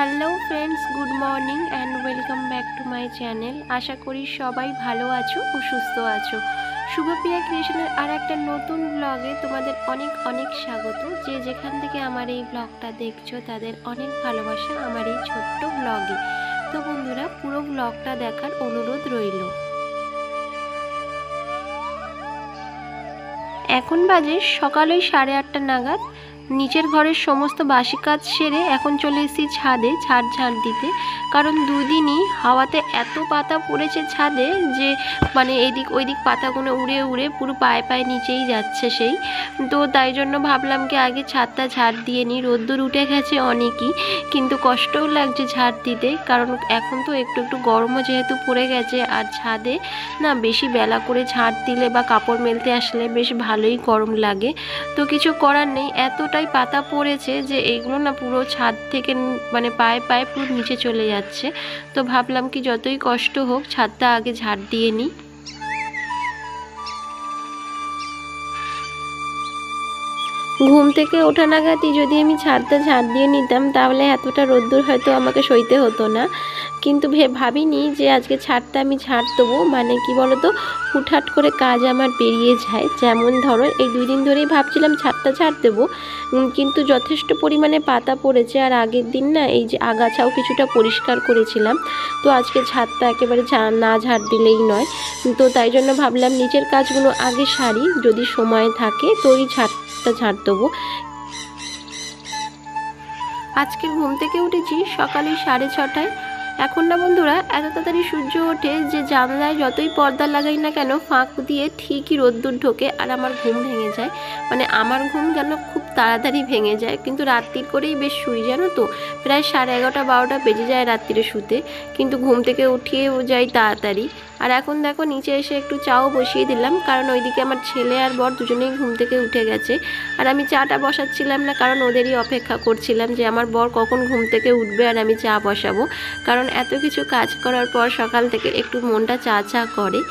Hello friends, good morning and welcome back to my channel. আশা করি সবাই ভালো আছো ও সুস্থ আছো। শুভপ্রিয়া ক্রিয়েশনের আর একটা নতুন ব্লগে তোমাদের অনেক অনেক স্বাগত। যে যেখান থেকে আমার এই ব্লগটা দেখছো তাদের অনেক ভালোবাসা আমার এই ছোট্ট ব্লগে। তো বন্ধুরা, পুরো ব্লগটা দেখার অনুরোধ রইল। এখন বাজে সকাল ওই 8:30 নাগাদ। নিচের ঘরের সমস্ত বাসি কাজ সেরে এখন চলে এসেছি ছাদে ঝাড় দিতে। কারণ দুদিনই হাওয়াতে এত পাতা পড়েছে ছাদে যে এদিক ওইদিক পাতাগুলো উড়ে উড়ে পুরো পায়ে পায়ে নিচেই যাচ্ছে সেই। তো তাই জন্য ভাবলাম কি আগে ছাদটা ঝাড় দিয়ে নিই। রোদ্দুর উঠে গেছে অনেকই, কিন্তু কষ্টও লাগছে ঝাড় দিতে, কারণ এখন তো একটু একটু গরমও যেহেতু পড়ে গেছে। আর ছাদে না বেশি বেলা করে ঝাড় দিলে বা কাপড় মেলতে আসলে বেশ ভালোই গরম লাগে। তো কিছু করার নেই, এতটাই পাতা পড়েছে যে এইগুলো না পুরো ছাদ থেকে পায়ে পায়ে পুরো নিচে চলে যাচ্ছে। তো ভাবলাম কি যতই কষ্ট হোক ছাদটা আগে ঝাড় দিয়ে নিই। ঘুম থেকে ওঠা নাগাদই যদি আমি ছাদটা ঝাড় দিয়ে নিতাম তাহলে এতটা রোদ্দুর হয়তো আমাকে সইতে হতো না। কিন্তু ভাবিনি যে আজকে ছাদটা আমি ঝাড় দেবো। কি বলতো, হুটহাট করে কাজ আমার বেরিয়ে যায়। যেমন ধরো এই 2 দিন ধরেই ভাবছিলাম ছাদটা ঝাড় দেবো, কিন্তু যথেষ্ট পরিমাণে পাতা পড়েছে। আর আগের দিন না এই যে আগাছাও কিছুটা পরিষ্কার করেছিলাম। তো আজকে ছাদটা একেবারে না ঝাড় দিলেই নয়। তো তাই জন্য ভাবলাম নিচের কাজগুলো আগে সারি, যদি সময় থাকে তো এই ছাদটা ঝাড় দেবো। আজকে ঘুম থেকে উঠেছি সকালে 6:30টায়। এখন না বন্ধুরা এত তাড়াতাড়ি সূর্য ওঠে যে জানলায় যতই পর্দা লাগাই না কেন ফাঁক দিয়ে ঠিকই রোদ্দুর ঢোকে আর আমার ঘুম ভেঙে যায়। আমার ঘুম যেন খুব তাড়াতাড়ি ভেঙে যায়, কিন্তু রাত্রির করেই বেশ শুই জানো তো। প্রায় 11:30-12টা বেজে যায় রাত্রিরে শুতে, কিন্তু ঘুম থেকে উঠিয়েও যাই তাড়াতাড়ি। আর এখন দেখো নিচে এসে একটু চাও বসিয়ে দিলাম, কারণ ওইদিকে আমার ছেলে আর বর দুজনেই ঘুম থেকে উঠে গেছে। আর আমি চাটা বসাচ্ছিলাম না, কারণ ওদেরই অপেক্ষা করছিলাম যে আমার বর কখন ঘুম থেকে উঠবে আর আমি চা বসাবো। কারণ এত কিছু কাজ করার পর সকাল থেকে একটু মনটা চা চা করে।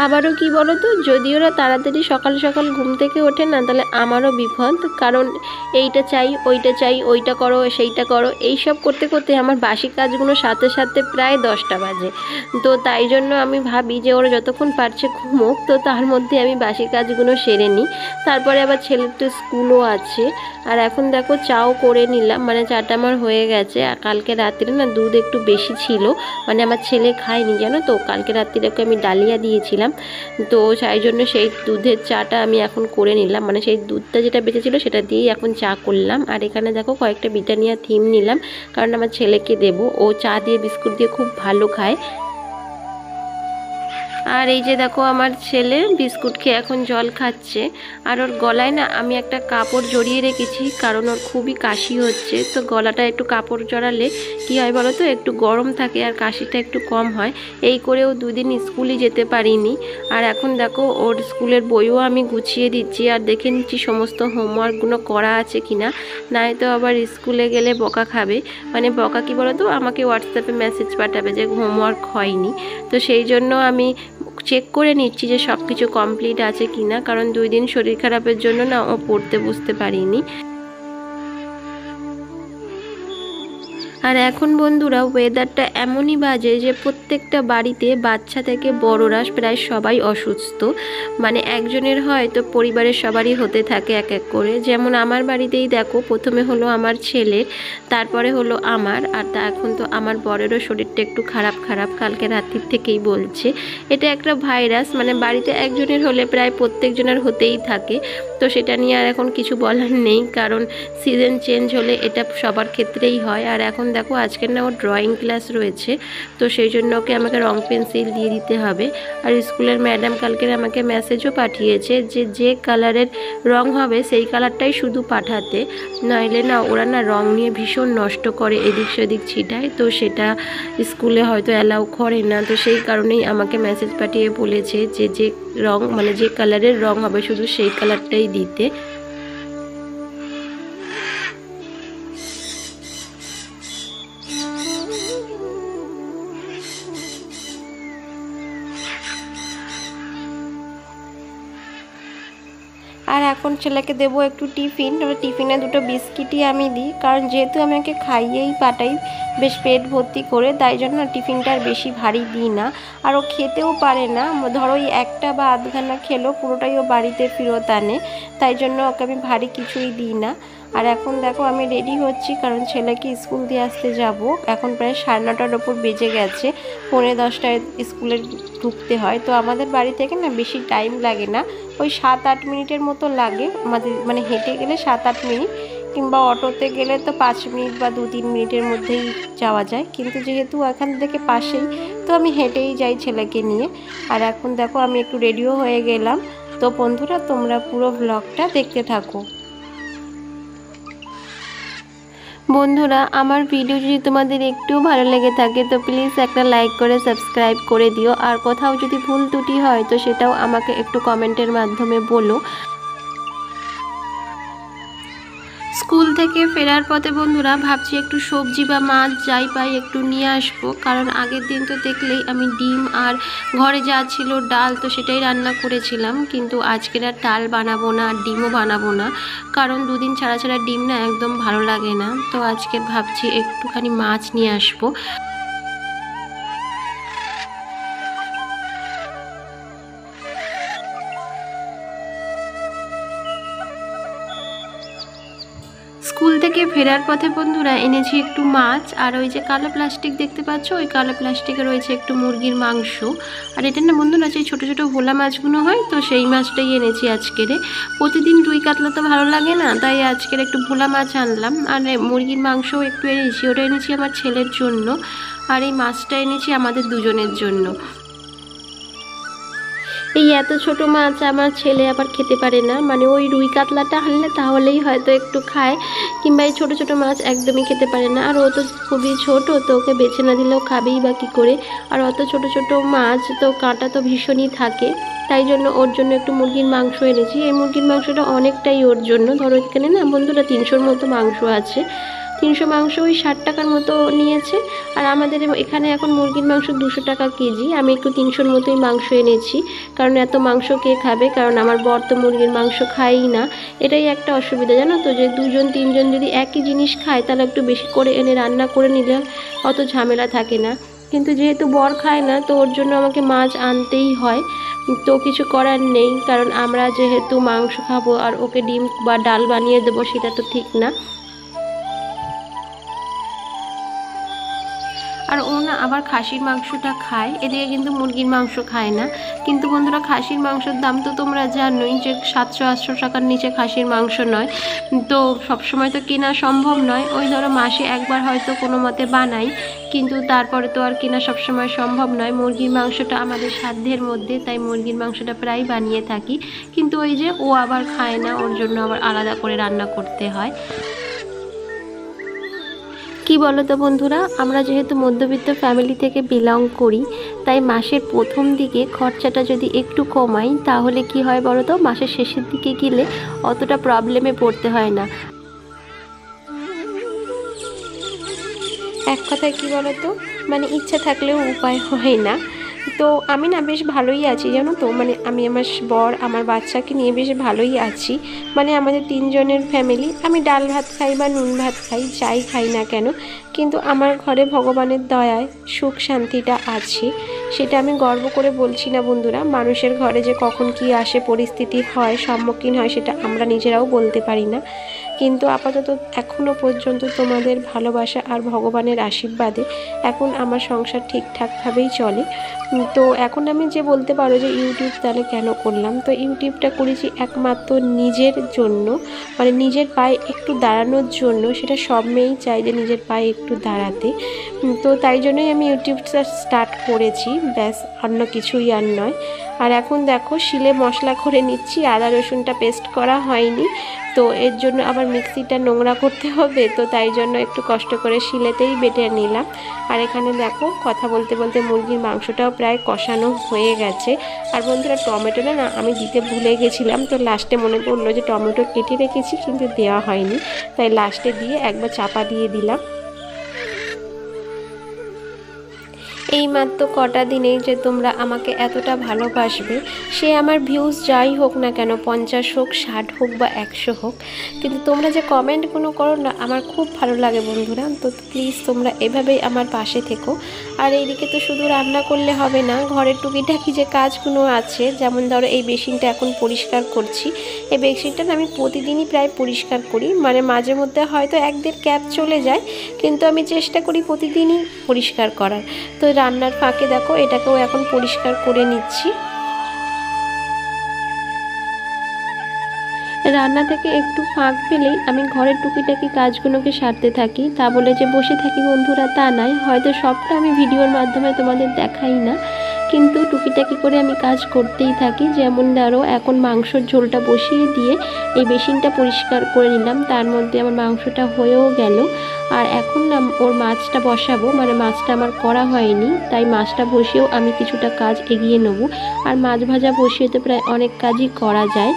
আবারও কি বলো তো, যদি ওরা তাড়াতাড়ি সকাল সকাল ঘুম থেকে ওঠে না তাহলে আমারও বিপদ। কারণ এইটা চাই, ওইটা চাই, ওইটা করো, সেইটা করো, এইসব করতে করতে আমার বাসি কাজগুলো সাথে সাথে প্রায় 10টা বাজে। তো তাই জন্য আমি ভাবি যে ওরা যতক্ষণ পারছে ঘুমোক, তো তার মধ্যে আমি বাসি কাজগুলো সেরে নিই। তারপরে আবার ছেলের তো স্কুলও আছে। আর এখন দেখো চাও করে নিলাম, চাটা আমার হয়ে গেছে। আর কালকে রাত্রে না দুধ একটু বেশি ছিল, আমার ছেলে খায়নি জানো তো। কালকে রাত্রিরে ওকে আমি ডালিয়া দিয়েছিলাম, তো সেই জন্য সেই দুধের চাটা আমি এখন করে নিলাম। সেই দুধটা যেটা বেঁচেছিল সেটা দিয়েই এখন চা করলাম। আর এখানে দেখো কয়েকটা ব্রিটানিয়া থিম নিলাম, কারণ আমার ছেলেকে দেবো। ও চা দিয়ে বিস্কুট দিয়ে খুব ভালো খায়। আর এই যে দেখো আমার ছেলে বিস্কুট খেয়ে এখন জল খাচ্ছে। আর ওর গলায় না আমি একটা কাপড় জড়িয়ে রেখেছি, কারণ ওর খুবই কাশি হচ্ছে। তো গলাটা একটু কাপড় জড়ালে কি হয় বলো তো, একটু গরম থাকে আর কাশিটা একটু কম হয়। এই করেও 2 দিন স্কুলে যেতে পারিনি। আর এখন দেখো ওর স্কুলের বইও আমি গুছিয়ে দিচ্ছি আর দেখে নিচ্ছি সমস্ত হোমওয়ার্কগুলো করা আছে কিনা। নয়তো আবার স্কুলে গেলে বকা খাবে। বকা কি বলো তো, আমাকে হোয়াটসঅ্যাপে মেসেজ পাঠাবে যে হোমওয়ার্ক হয়নি। তো সেই জন্য আমি চেক করে নিচ্ছি যে সব কিছু কমপ্লিট আছে কিনা, কারণ 2 দিন শরীর খারাপের জন্য না ও পড়তে বসতে পারিনি। আর এখন বন্ধুরা ওয়েদারটা এমনই বাজে যে প্রত্যেকটা বাড়িতে বাচ্চা থেকে বড়রা প্রায় সবাই অসুস্থ। একজনের হয় তো পরিবারের সবারই হতে থাকে এক এক করে। যেমন আমার বাড়িতেই দেখো, প্রথমে হলো আমার ছেলের, তারপরে হলো আমার। আর এখন তো আমার বরেরও শরীরটা একটু খারাপ কালকে রাত্রির থেকেই বলছে। এটা একটা ভাইরাস, বাড়িতে একজনের হলে প্রায় প্রত্যেকজনের হতেই থাকে। তো সেটা নিয়ে আর এখন কিছু বলার নেই, কারণ সিজন চেঞ্জ হলে এটা সবার ক্ষেত্রেই হয়। আর এখন দেখো আজকে না ওর ড্রয়িং ক্লাস রয়েছে, তো সেই জন্য ওকে আমাকে রং পেন্সিল দিয়ে দিতে হবে। আর স্কুলের ম্যাডাম কালকে আমাকে মেসেজও পাঠিয়েছে যে যে কালারের রং হবে সেই কালারটাই শুধু পাঠাতে, নইলে না ওরা না রং নিয়ে ভীষণ নষ্ট করে, এদিক সেদিক ছিটায়। তো সেটা স্কুলে হয়তো অ্যালাউ করে না। তো সেই কারণেই আমাকে মেসেজ পাঠিয়ে বলেছে যে যে রং যে কালারের রং হবে শুধু সেই কালারটাই দিতে। আর এখন ছেলেকে দেবো একটু টিফিন, টিফিনে দুটো বিস্কিটই আমি দিই, কারণ যেহেতু আমি ওকে খাইয়েই পাঠাই বেশ পেট ভর্তি করে, তাই জন্য টিফিনটা আর বেশি ভারী দিই না। আর ও খেতেও পারে না, ধরো ওই একটা বা আধখানা খেলো, পুরোটাই ও বাড়িতে ফেরত আনে, তাই জন্য ওকে আমি ভারী কিছুই দিই না। আর এখন দেখো আমি রেডি হচ্ছি, কারণ ছেলেকে স্কুল দিয়ে আসতে যাব। এখন প্রায় 9:30-র ওপর বেজে গেছে, 9:45-টায় স্কুলে ঢুকতে হয়। তো আমাদের বাড়ি থেকে না বেশি টাইম লাগে না, ওই 7-8 মিনিটের মতো লাগে আমাদের, মানে হেঁটে গেলে 7-8 মিনিট, কিংবা অটোতে গেলে তো 5 মিনিট বা 2-3 মিনিটের মধ্যেই যাওয়া যায়। কিন্তু যেহেতু এখান থেকে পাশেই, তো আমি হেঁটেই যাই ছেলেকে নিয়ে। আর এখন দেখো আমি একটু রেডিও হয়ে গেলাম। তো বন্ধুরা তোমরা পুরো ব্লগটা দেখতে থাকো। বন্ধুরা আমার ভিডিও যদি তোমাদের একটু ভালো লেগে থাকে তো প্লিজ একটা লাইক করে সাবস্ক্রাইব করে দিও। আর কোথাও যদি ভুল ত্রুটি হয় তো সেটাও আমাকে একটু কমেন্টের মাধ্যমে বলো। স্কুল থেকে ফেরার পথে বন্ধুরা ভাবছি একটু সবজি বা মাছ যাই পাই একটু নিয়ে আসবো, কারণ আগের দিন তো দেখলেই আমি ডিম আর ঘরে যা ছিল ডাল তো সেটাই রান্না করেছিলাম। কিন্তু আজকের আর ডাল বানাবো না আর ডিমও বানাবো না, কারণ দুদিন ছাড়া ছাড়া ডিম না একদম ভালো লাগে না। তো আজকে ভাবছি একটুখানি মাছ নিয়ে আসবো। স্কুল থেকে ফেরার পথে বন্ধুরা এনেছি একটু মাছ, আর ওই যে কালো প্লাস্টিক দেখতে পাচ্ছ, ওই কালো প্লাস্টিকে রয়েছে একটু মুরগির মাংস। আর এটা না বন্ধুরা সেই ছোটো ছোটো ভোলা মাছগুলো হয়, তো সেই মাছটাই এনেছি আজকেরে। প্রতিদিন রুই কাতলা তো ভালো লাগে না, তাই আজকের একটু ভোলা মাছ আনলাম। আর মুরগির মাংসও একটু এনেছি, ওটা এনেছি আমার ছেলের জন্য, আর এই মাছটা এনেছি আমাদের দুজনের জন্য। এই এত ছোট মাছ আমার ছেলে আবার খেতে পারে না, মানে ওই রুই কাতলাটা আনলে তাহলেই হয়তো একটু খায়, কিংবা এই ছোটো ছোটো মাছ একদমই খেতে পারে না। আর ও তো খুবই ছোট, তো ওকে বেছে না দিলেও খাবেই বা কী করে। আর অত ছোট ছোট মাছ তো কাঁটা তো ভীষণই থাকে, তাই জন্য ওর জন্য একটু মুরগির মাংস এনেছি। এই মুরগির মাংসটা অনেকটাই ওর জন্য, ধরো এখানে না বন্ধুরা 300-র মতো মাংস আছে। 300 মাংস ওই 60 টাকার মতো নিয়েছে। আর আমাদের এখানে এখন মুরগির মাংস 200 টাকা কেজি। আমি একটু 300-র মতোই মাংস এনেছি, কারণ এত মাংস কে খাবে, কারণ আমার বর তো মুরগির মাংস খায়ই না। এটাই একটা অসুবিধা জানো তো, যে 2-3 জন যদি একই জিনিস খায় তাহলে একটু বেশি করে এনে রান্না করে নিলে অত ঝামেলা থাকে না। কিন্তু যেহেতু বর খায় না, তো ওর জন্য আমাকে মাছ আনতেই হয়। তো কিছু করার নেই, কারণ আমরা যেহেতু মাংস খাবো আর ওকে ডিম বা ডাল বানিয়ে দেবো সেটা তো ঠিক না। আর ও না আবার খাসির মাংসটা খায়, এদিকে কিন্তু মুরগির মাংস খায় না। কিন্তু বন্ধুরা খাসির মাংসের দাম তো তোমরা জানোই, যে 700-800 টাকার নিচে খাসির মাংস নয়। তো সবসময় তো কেনা সম্ভব নয়, ওই ধরো মাসে একবার হয়তো কোনো মতে বানাই, কিন্তু তারপরে তো আর কেনা সবসময় সম্ভব নয়। মুরগির মাংসটা আমাদের সাধ্যের মধ্যে, তাই মুরগির মাংসটা প্রায় বানিয়ে থাকি। কিন্তু ওই যে ও আবার খায় না, ওর জন্য আবার আলাদা করে রান্না করতে হয়। কি বলো তো বন্ধুরা, আমরা যেহেতু মধ্যবিত্ত ফ্যামিলি থেকে বিলং করি, তাই মাসের প্রথম দিকে খরচাটা যদি একটু কমাই তাহলে কি হয় বলো তো, মাসের শেষের দিকে গেলে অতটা প্রবলেমে পড়তে হয় না। এক কথায় কি বলো তো, মানে ইচ্ছা থাকলেও উপায় হয় না। তো আমি না বেশ ভালোই আছি জানো তো, মানে আমি আমার বর আমার বাচ্চাকে নিয়ে বেশ ভালোই আছি। মানে আমাদের 3 জনের ফ্যামিলি, আমি ডাল ভাত খাই বা নুন ভাত খাই, যাই খাই না কেন, কিন্তু আমার ঘরে ভগবানের দয়ায় সুখ শান্তিটা আছে। সেটা আমি গর্ব করে বলছি না বন্ধুরা, মানুষের ঘরে যে কখন কি আসে পরিস্থিতি হয়, সম্মুখীন হয়, সেটা আমরা নিজেরাও বলতে পারি না। কিন্তু আপাতত এখনও পর্যন্ত তোমাদের ভালোবাসা আর ভগবানের আশীর্বাদে এখন আমার সংসার ঠিকঠাকভাবেই চলে। তো এখন আমি যে বলতে পারো যে ইউটিউব তাহলে কেন করলাম, তো ইউটিউবটা করেছি একমাত্র নিজের জন্য, মানে নিজের পায়ে একটু দাঁড়ানোর জন্য। সেটা সব মেয়েই চায় যে নিজের পায়ে একটু দাঁড়াতে। তো তাই জন্যই আমি ইউটিউবটা স্টার্ট করেছি, ব্যাস, অন্য কিছুই আর নয়। আর এখন দেখো শিলে মশলা করে নিচ্ছি, আদা রসুনটা পেস্ট করা হয়নি, তো এর জন্য আবার মিক্সিটা নোংরা করতে হবে, তো তাই জন্য একটু কষ্ট করে শিলেতেই বেটে নিলাম। আর এখানে দেখো কথা বলতে বলতে মুরগির মাংসটাও প্রায় কষানো হয়ে গেছে। আর বন্ধুরা টমেটোটা না আমি দিতে ভুলে গেছিলাম, তো লাস্টে মনে পড়লো যে টমেটো কেটে রেখেছি কিন্তু দেওয়া হয়নি, তাই লাস্টে দিয়ে একবার চাপা দিয়ে দিলাম। এই মাত্র কটা দিনেই যে তোমরা আমাকে এতটা ভালোবাসবে, সে আমার ভিউজ যাই হোক না কেন, 50 হোক, 60 হোক বা 100 হোক, কিন্তু তোমরা যে কমেন্টগুলো করো না, আমার খুব ভালো লাগে বন্ধুরা। তো প্লিজ তোমরা এভাবেই আমার পাশে থেকো। আর এইদিকে তো শুধু রান্না করলে হবে না, ঘরের টুকিটাকি যে কাজগুলো আছে, যেমন ধরো এই বেসিনটা এখন পরিষ্কার করছি। এই বেসিনটা আমি প্রতিদিনই প্রায় পরিষ্কার করি, মানে মাঝে মধ্যে হয়তো 1-1.5 ক্যাপ চলে যায়, কিন্তু আমি চেষ্টা করি প্রতিদিনই পরিষ্কার করার। তো রান্নার ফাঁকে দেখো এটাকেও এখন পরিষ্কার করে নিচ্ছি। রান্না থেকে একটু ফাঁক পেলেই আমি ঘরের টুকিটাকি কাজগুলোকে সারতে থাকি। তা বলে যে বসে থাকি বন্ধুরা, তা নয়। হয়তো সবটা আমি ভিডিওর মাধ্যমে তোমাদের দেখাই না, কিন্তু টুকিটাকি করে আমি কাজ করতেই থাকি। যেমন ধরো এখন মাংসর ঝোলটা বসিয়ে দিয়ে এই বেসিনটা পরিষ্কার করে নিলাম, তার মধ্যে আমার মাংসটা হয়েও গেল। আর এখন না ওর মাছটা বসাবো, মানে মাছটা আমার করা হয়নি, তাই মাছটা বসিয়েও আমি কিছুটা কাজ এগিয়ে নেব। আর মাছ ভাজা বসিয়ে তো প্রায় অনেক কাজই করা যায়।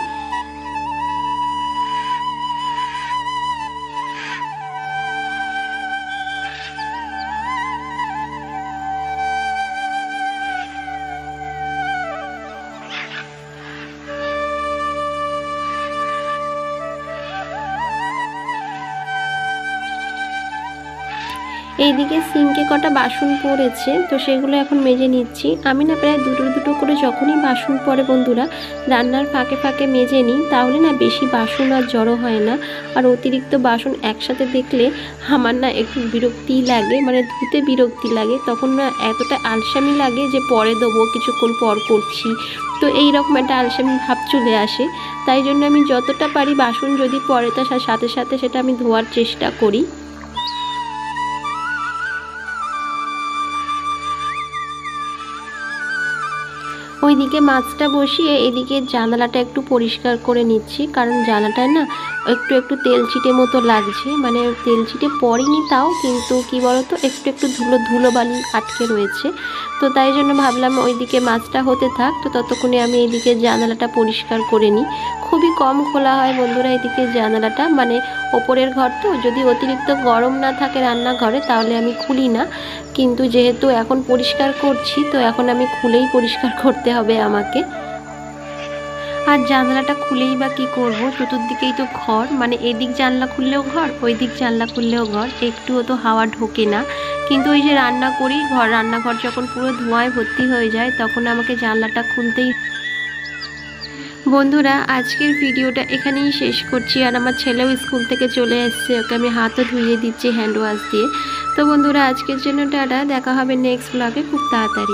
এইদিকে সিঙ্কে কটা বাসন পড়েছে, তো সেগুলো এখন মেজে নিচ্ছি। আমি না প্রায় দুটো করে যখনই বাসন পড়ে বন্ধুরা, রান্নার ফাঁকে ফাঁকে মেজে নিই, তাহলে না বেশি বাসন আর জড়ো হয় না। আর অতিরিক্ত বাসন একসাথে দেখলে আমার না একটু বিরক্তি লাগে, মানে ধুতে বিরক্তি লাগে। তখন না এতটা আলসামি লাগে যে পরে দেবো, কিছুক্ষণ পর করছি, তো এইরকম একটা আলসামি ভাব চলে আসে। তাই জন্য আমি যতটা পারি বাসন যদি পড়ে তার সাথে সাথে সেটা আমি ধোয়ার চেষ্টা করি। ওইদিকে মাছটা বসিয়ে এদিকে জানালাটা একটু পরিষ্কার করে নিচ্ছি, কারণ জানালাটায় না একটু তেল ছিটে মতো লাগছে, মানে তেল ছিটে পড়েনি তাও, কিন্তু কি বলতো একটু ধুলোবালি আটকে রয়েছে। তো তাই জন্য ভাবলাম ওইদিকে মাছটা হতে থাক, তো ততক্ষণে আমি এইদিকে জানালাটা পরিষ্কার করে নিই। খুবই কম খোলা হয় বন্ধুরা এদিকে জানালাটা, মানে ওপরের ঘর তো, যদি অতিরিক্ত গরম না থাকে রান্নাঘরে তাহলে আমি খুলি না, কিন্তু যেহেতু এখন পরিষ্কার করছি তো এখন আমি খুলেই পরিষ্কার করতে হবে আমাকে। আর জানলাটা খুলেই বা কী করবো, চতুর্দিকেই তো ঘর, মানে এদিক জানলা খুললেও ঘর, ওই দিক জানলা খুললেও ঘর, একটুও তো হাওয়া ঢোকে না। কিন্তু ওই যে রান্না করি, রান্নাঘর যখন পুরো ধোঁয়ায় ভর্তি হয়ে যায় তখন আমাকে জানলাটা খুলতেই। বন্ধুরা আজকের ভিডিওটা এখানেই শেষ করছি। আর আমার ছেলেও স্কুল থেকে চলে এসছে, ওকে আমি হাতও ধুইয়ে দিচ্ছি হ্যান্ড ওয়াশ দিয়ে। তো বন্ধুরা আজকের জন্য টাটা, দেখা হবে নেক্সট ব্লগে খুব তাড়াতাড়ি।